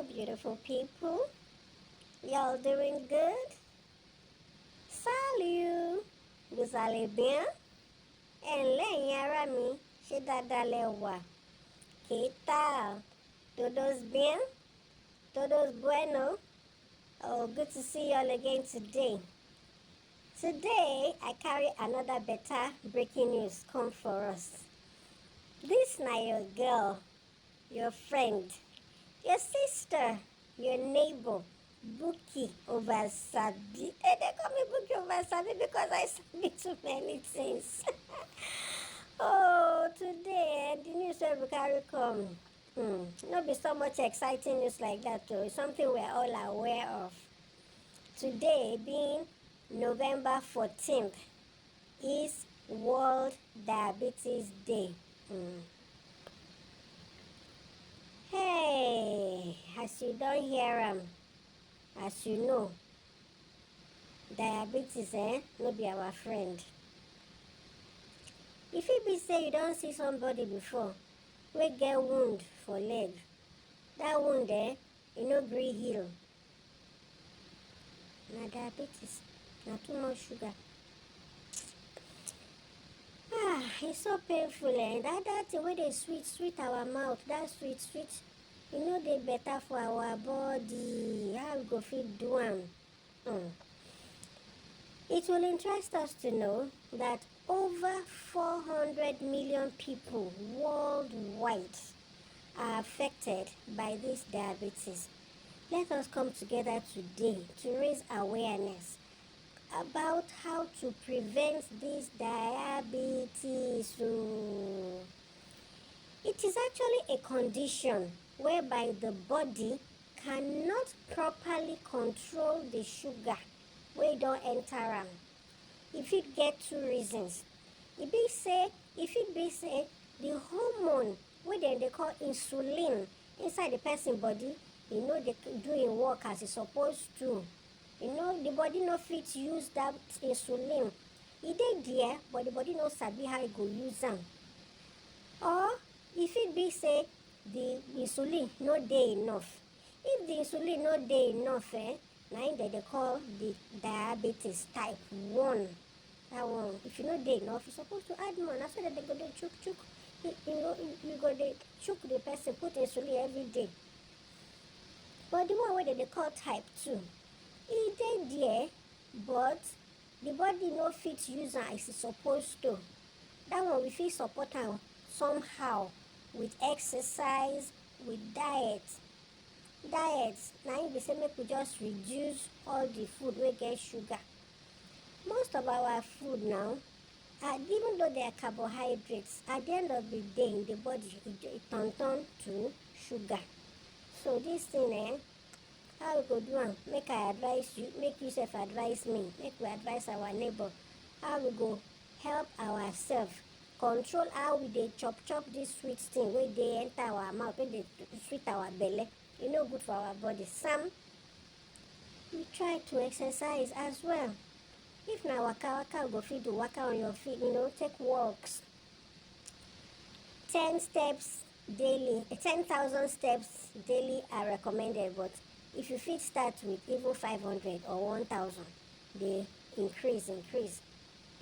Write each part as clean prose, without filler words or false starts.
Beautiful people. Y'all doing good? Salut! Vous allez bien? Ẹ̀nlẹ́ ẹ̀yin ará mi, ṣé dáadáa lẹ wà? ¿Qué tal? ¿Todos bien? ¿Todos bueno? Oh, good to see y'all again today. Today, I carry another better breaking news come for us. This na your girl, your friend, your sister, your neighbor, Buki Ovasabi. And they call me Buki Ovasabi because I sabi too many things. Oh, today, the news will carry come. Not be so much exciting news like that, though. It's something we're all aware of. Today, being November 14th, is World Diabetes Day. Hey, as you don't hear as you know, diabetes no be our friend. If it be say you don't see somebody before we get wound for leg, that wound no gree heal. Na diabetes, na too much sugar. It's so painful, that thing wey dey sweet our mouth, that sweet, e no dey better for our body. How we go fit do am? It will interest us to know that over 400 million people worldwide are affected by this diabetes. Let us come together today to raise awareness about how to prevent this diabetes. It is actually a condition whereby the body cannot properly control the sugar wey don enter am. E fit get two reasons. If it be say the hormone wey dem dey call insulin inside the person body, e no dey do im work as e suppose to. The body no fit use that insulin. E dey there, but the body no sabi how e go use am. Or e fit be say the insulin no dey enough. If the insulin no dey enough, na im dem dey call the diabetes type 1. That one, if you no dey enough, you suppose to add more. Na so that they go dey chook. You go dey chook the person, put insulin every day. But the one wey dem dey call type 2, e dey there, but the body no fit use am as e suppose to. That one we fit support am somehow with exercise, with diet. Na im be say make we just reduce all the food wey get sugar. Most of our food now, even though they are carbohydrates, at the end of the day in the body, it turn to sugar. So this thing, how we go do am? Make I advise you, make you sef advise me, make we advise our neighbor. How we go help ourselves control how we dey chop this sweet thing wey dey enter our mouth, wey dey sweet our belle. E no good for our body. Some we try to exercise as well. If na waka go fit do waka on your feet, take walks. 10,000 steps daily are recommended, but if you fit start with even 500 or 1,000, they increase.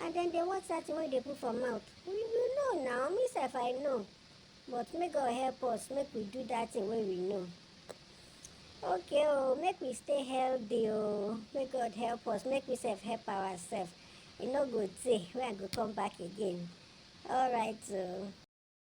And then they watch that thing wey they put for mouth. You know now, me sef I know. But make God help us, make we do that thing wey we know. Okay, make we stay healthy, make God help us, make we sef help ourselves. E no go tey when I go come back again. Alright,